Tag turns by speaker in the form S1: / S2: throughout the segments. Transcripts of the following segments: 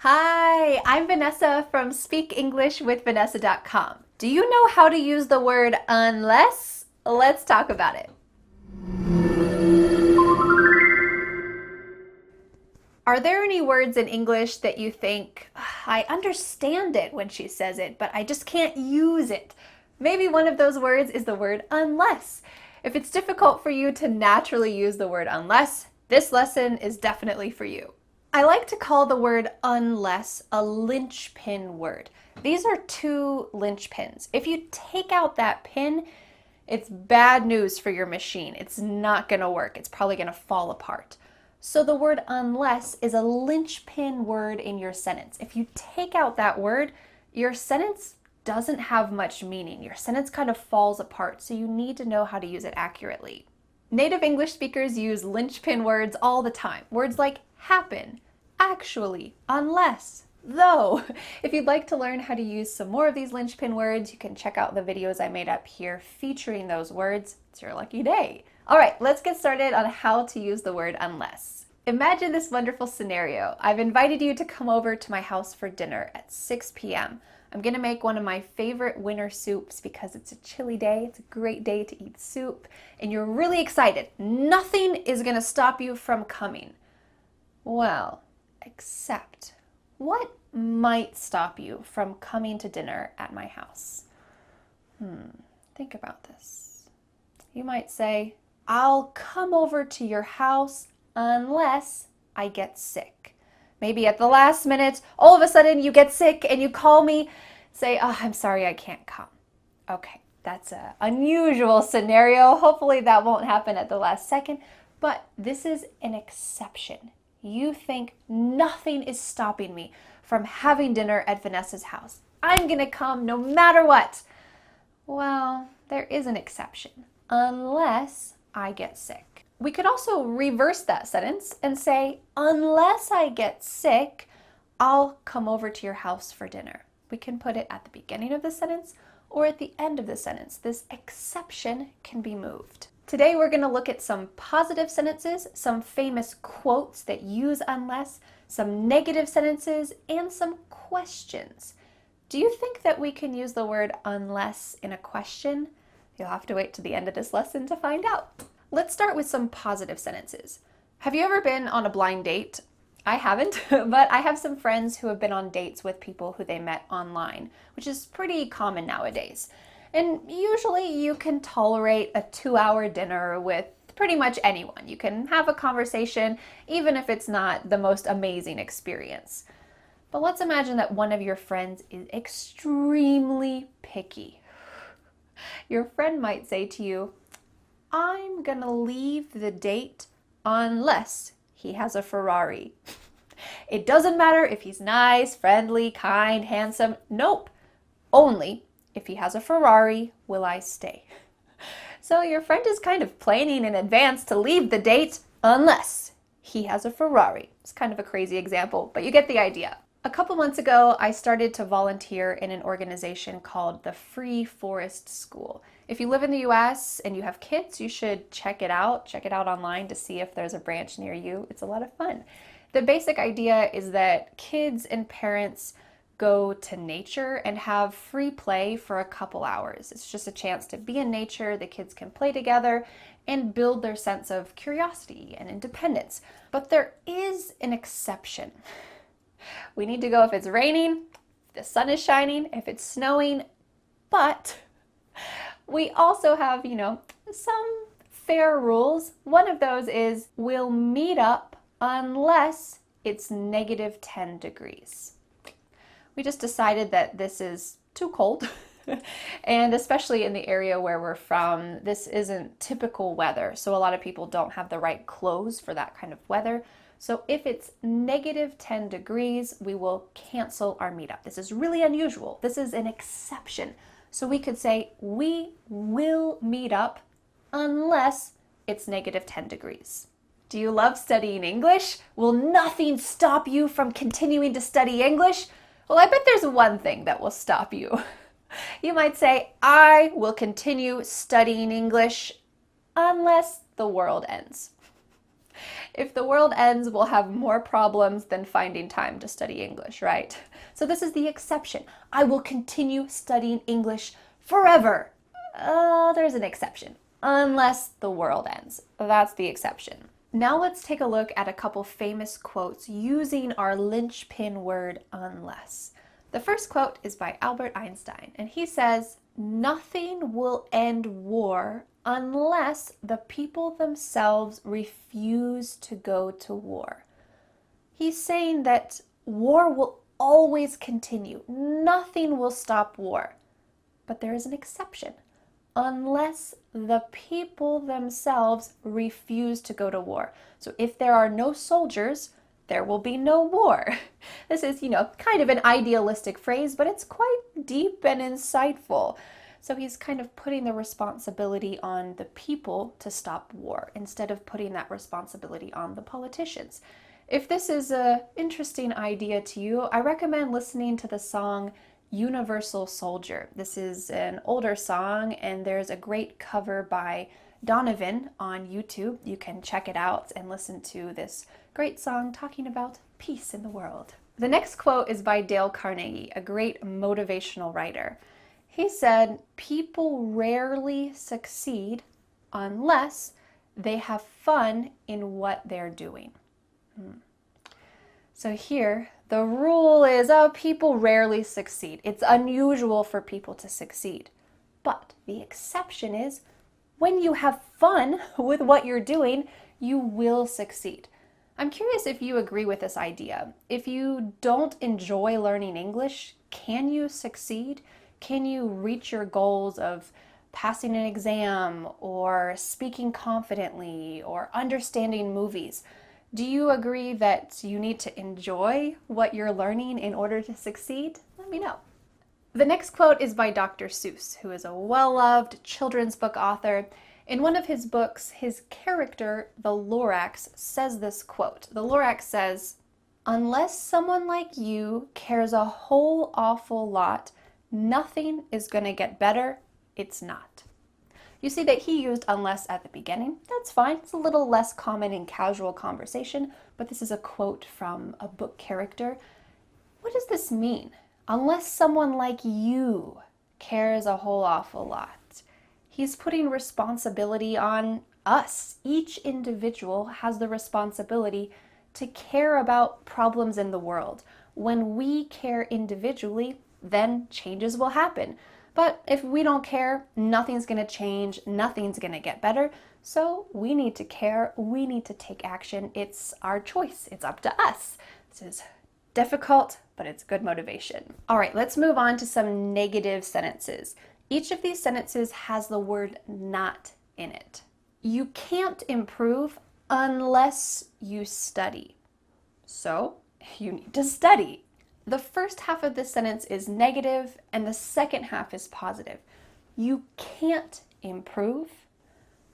S1: Hi, I'm Vanessa from SpeakEnglishWithVanessa.com. Do you know how to use the word unless? Let's talk about it. Are there any words in English that you think, I understand it when she says it, but I just can't use it? Maybe one of those words is the word unless. If it's difficult for you to naturally use the word unless, this lesson is definitely for you. I like to call the word unless a linchpin word. These are two linchpins. If you take out that pin, it's bad news for your machine. It's not going to work. It's probably going to fall apart. So the word unless is a linchpin word in your sentence. If you take out that word, your sentence doesn't have much meaning. Your sentence kind of falls apart, so you need to know how to use it accurately. Native English speakers use linchpin words all the time. Words like happen, actually, unless, though. If you'd like to learn how to use some more of these linchpin words, you can check out the videos I made up here featuring those words. It's your lucky day. All right, let's get started on how to use the word unless. Imagine this wonderful scenario. I've invited you to come over to my house for dinner at 6 p.m. I'm gonna make one of my favorite winter soups because it's a chilly day. It's a great day to eat soup, and you're really excited. Nothing is gonna stop you from coming. Well, except what might stop you from coming to dinner at my house? Think about this. You might say, I'll come over to your house unless I get sick. Maybe at the last minute, all of a sudden you get sick and you call me, say, oh, I'm sorry, I can't come. Okay, that's an unusual scenario. Hopefully that won't happen at the last second, but this is an exception. You think nothing is stopping me from having dinner at Vanessa's house. I'm gonna come no matter what. Well, there is an exception, unless I get sick. We could also reverse that sentence and say, unless I get sick, I'll come over to your house for dinner. We can put it at the beginning of the sentence or at the end of the sentence. This exception can be moved. Today we're going to look at some positive sentences, some famous quotes that use unless, some negative sentences, and some questions. Do you think that we can use the word unless in a question? You'll have to wait to the end of this lesson to find out. Let's start with some positive sentences. Have you ever been on a blind date? I haven't, but I have some friends who have been on dates with people who they met online, which is pretty common nowadays. And usually you can tolerate a 2-hour dinner with pretty much anyone. You can have a conversation, even if it's not the most amazing experience. But let's imagine that one of your friends is extremely picky. Your friend might say to you, I'm gonna leave the date unless he has a Ferrari. It doesn't matter if he's nice, friendly, kind, handsome. Nope. Only if he has a Ferrari will I stay. So your friend is kind of planning in advance to leave the date unless he has a Ferrari. It's kind of a crazy example, but you get the idea. A couple months ago, I started to volunteer in an organization called the Free Forest School. If you live in the US and you have kids, you should check it out. Check it out online to see if there's a branch near you. It's a lot of fun. The basic idea is that kids and parents go to nature and have free play for a couple hours. It's just a chance to be in nature, the kids can play together and build their sense of curiosity and independence. But there is an exception. We need to go if it's raining, if the sun is shining, if it's snowing, but we also have, some fair rules. One of those is we'll meet up unless it's negative 10 degrees. We just decided that this is too cold. And especially in the area where we're from, this isn't typical weather. So a lot of people don't have the right clothes for that kind of weather. So if it's negative 10 degrees, we will cancel our meetup. This is really unusual. This is an exception. So we could say, we will meet up unless it's negative 10 degrees. Do you love studying English? Will nothing stop you from continuing to study English? Well, I bet there's one thing that will stop you. You might say, I will continue studying English unless the world ends. If the world ends, we'll have more problems than finding time to study English, right? So this is the exception. I will continue studying English forever. There's an exception. Unless the world ends. That's the exception. Now let's take a look at a couple famous quotes using our linchpin word unless. The first quote is by Albert Einstein, and he says, "Nothing will end war unless the people themselves refuse to go to war." He's saying that war will always continue. Nothing will stop war. But there is an exception. Unless the people themselves refuse to go to war. So if there are no soldiers, there will be no war. This is, kind of an idealistic phrase, but it's quite deep and insightful. So he's kind of putting the responsibility on the people to stop war instead of putting that responsibility on the politicians. If this is an interesting idea to you, I recommend listening to the song Universal Soldier. This is an older song, and there's a great cover by Donovan on YouTube. You can check it out and listen to this great song talking about peace in the world. The next quote is by Dale Carnegie, a great motivational writer. He said, "People rarely succeed unless they have fun in what they're doing." So here, the rule is, people rarely succeed. It's unusual for people to succeed. But the exception is, when you have fun with what you're doing, you will succeed. I'm curious if you agree with this idea. If you don't enjoy learning English, can you succeed? Can you reach your goals of passing an exam or speaking confidently or understanding movies? Do you agree that you need to enjoy what you're learning in order to succeed? Let me know. The next quote is by Dr. Seuss, who is a well-loved children's book author. In one of his books, his character, the Lorax, says this quote. The Lorax says, "Unless someone like you cares a whole awful lot, nothing is going to get better. It's not." You see that he used unless at the beginning. That's fine. It's a little less common in casual conversation, but this is a quote from a book character. What does this mean? Unless someone like you cares a whole awful lot. He's putting responsibility on us. Each individual has the responsibility to care about problems in the world. When we care individually, then changes will happen. But if we don't care, nothing's going to change, nothing's going to get better. So we need to care, we need to take action. It's our choice, it's up to us. This is difficult, but it's good motivation. All right, let's move on to some negative sentences. Each of these sentences has the word not in it. You can't improve unless you study. So you need to study. The first half of this sentence is negative and the second half is positive. You can't improve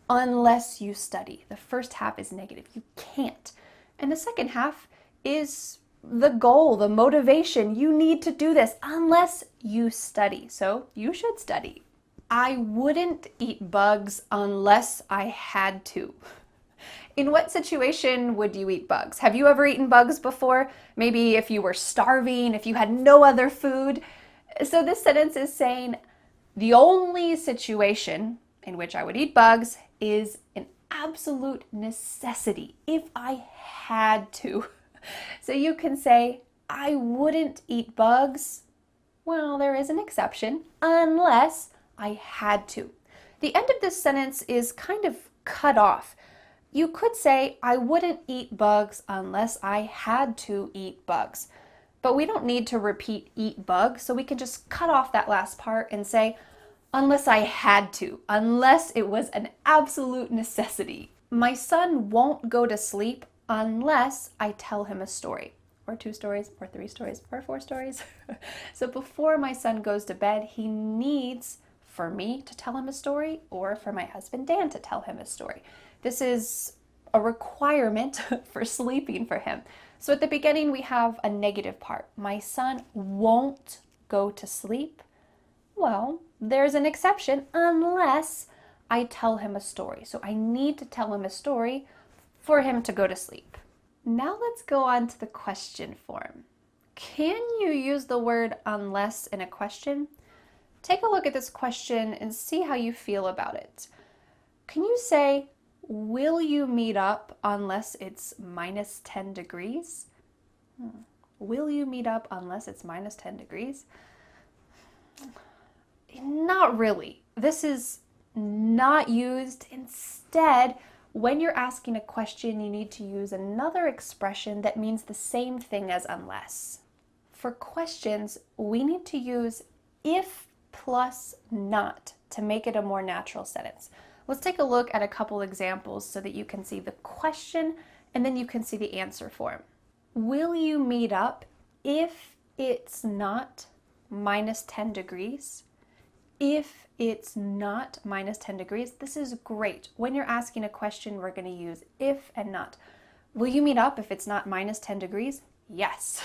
S1: unless you study. The first half is negative. You can't. And the second half is the goal, the motivation. You need to do this unless you study. So you should study. I wouldn't eat bugs unless I had to. In what situation would you eat bugs? Have you ever eaten bugs before? Maybe if you were starving, if you had no other food. So this sentence is saying the only situation in which I would eat bugs is an absolute necessity, if I had to. So you can say, I wouldn't eat bugs. Well, there is an exception, unless I had to. The end of this sentence is kind of cut off. You could say, I wouldn't eat bugs unless I had to eat bugs. But we don't need to repeat eat bugs, so we can just cut off that last part and say, unless I had to, unless it was an absolute necessity. My son won't go to sleep unless I tell him a story, or 2 stories, or 3 stories, or 4 stories. So before my son goes to bed, he needs for me to tell him a story, or for my husband Dan to tell him a story. This is a requirement for sleeping for him. So at the beginning, we have a negative part. My son won't go to sleep. Well, there's an exception unless I tell him a story. So I need to tell him a story for him to go to sleep. Now let's go on to the question form. Can you use the word unless in a question? Take a look at this question and see how you feel about it. Can you say, will you meet up unless it's minus 10 degrees? Will you meet up unless it's minus 10 degrees? Not really. This is not used. Instead, when you're asking a question, you need to use another expression that means the same thing as unless. For questions, we need to use if plus not to make it a more natural sentence. Let's take a look at a couple examples so that you can see the question and then you can see the answer form. Will you meet up if it's not minus 10 degrees? If it's not minus 10 degrees, this is great. When you're asking a question, we're going to use if and not. Will you meet up if it's not minus 10 degrees? Yes.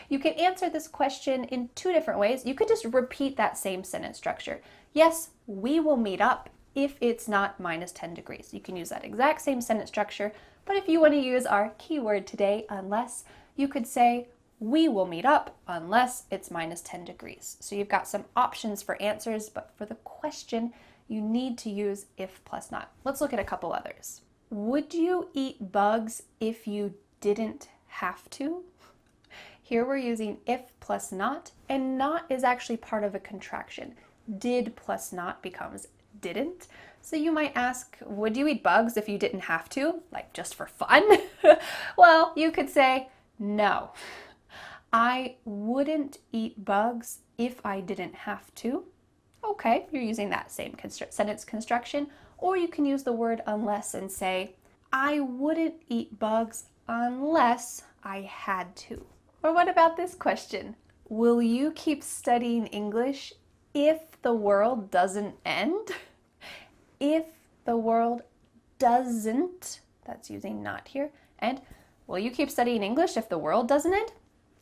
S1: You can answer this question in two different ways. You could just repeat that same sentence structure. Yes, we will meet up if it's not minus 10 degrees. You can use that exact same sentence structure, but if you want to use our keyword today, unless, you could say, we will meet up unless it's minus 10 degrees. So you've got some options for answers, but for the question, you need to use if plus not. Let's look at a couple others. Would you eat bugs if you didn't have to? Here we're using if plus not, and not is actually part of a contraction. Did plus not becomes didn't. So you might ask, would you eat bugs if you didn't have to? Like just for fun? Well, you could say, no. I wouldn't eat bugs if I didn't have to. Okay, you're using that same sentence construction. Or you can use the word unless and say, I wouldn't eat bugs unless I had to. Or what about this question? Will you keep studying English if the world doesn't end? If the world doesn't, that's using not here, and will you keep studying English if the world doesn't end?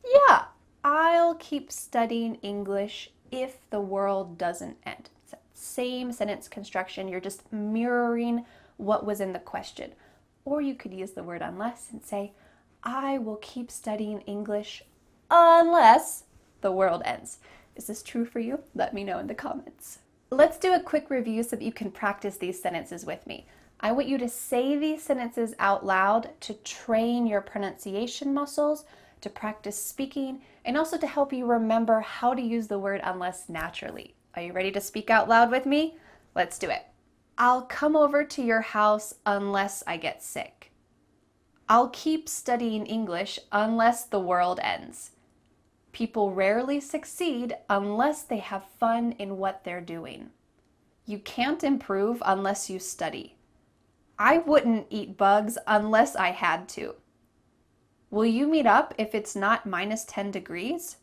S1: Yeah, I'll keep studying English if the world doesn't end. It's the same sentence construction, you're just mirroring what was in the question. Or you could use the word unless and say, I will keep studying English unless the world ends. Is this true for you? Let me know in the comments. Let's do a quick review so that you can practice these sentences with me. I want you to say these sentences out loud to train your pronunciation muscles, to practice speaking, and also to help you remember how to use the word unless naturally. Are you ready to speak out loud with me? Let's do it. I'll come over to your house unless I get sick. I'll keep studying English unless the world ends. People rarely succeed unless they have fun in what they're doing. You can't improve unless you study. I wouldn't eat bugs unless I had to. Will you meet up if it's not minus 10 degrees?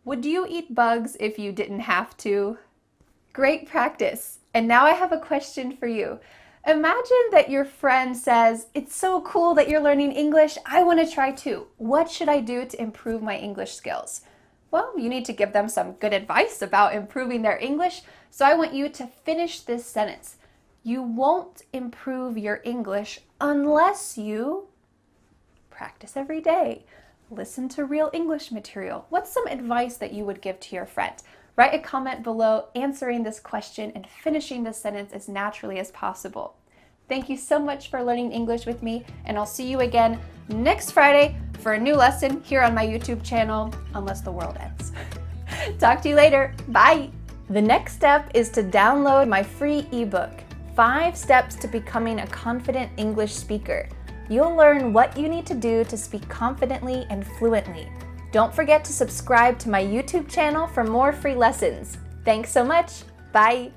S1: Would you eat bugs if you didn't have to? Great practice. And now I have a question for you. Imagine that your friend says, it's so cool that you're learning English. I want to try too. What should I do to improve my English skills? Well, you need to give them some good advice about improving their English. So I want you to finish this sentence. You won't improve your English unless you practice every day. Listen to real English material. What's some advice that you would give to your friend? Write a comment below answering this question and finishing this sentence as naturally as possible. Thank you so much for learning English with me, and I'll see you again next Friday for a new lesson here on my YouTube channel, unless the world ends. Talk to you later. Bye. The next step is to download my free ebook, 5 Steps to Becoming a Confident English Speaker. You'll learn what you need to do to speak confidently and fluently. Don't forget to subscribe to my YouTube channel for more free lessons. Thanks so much. Bye.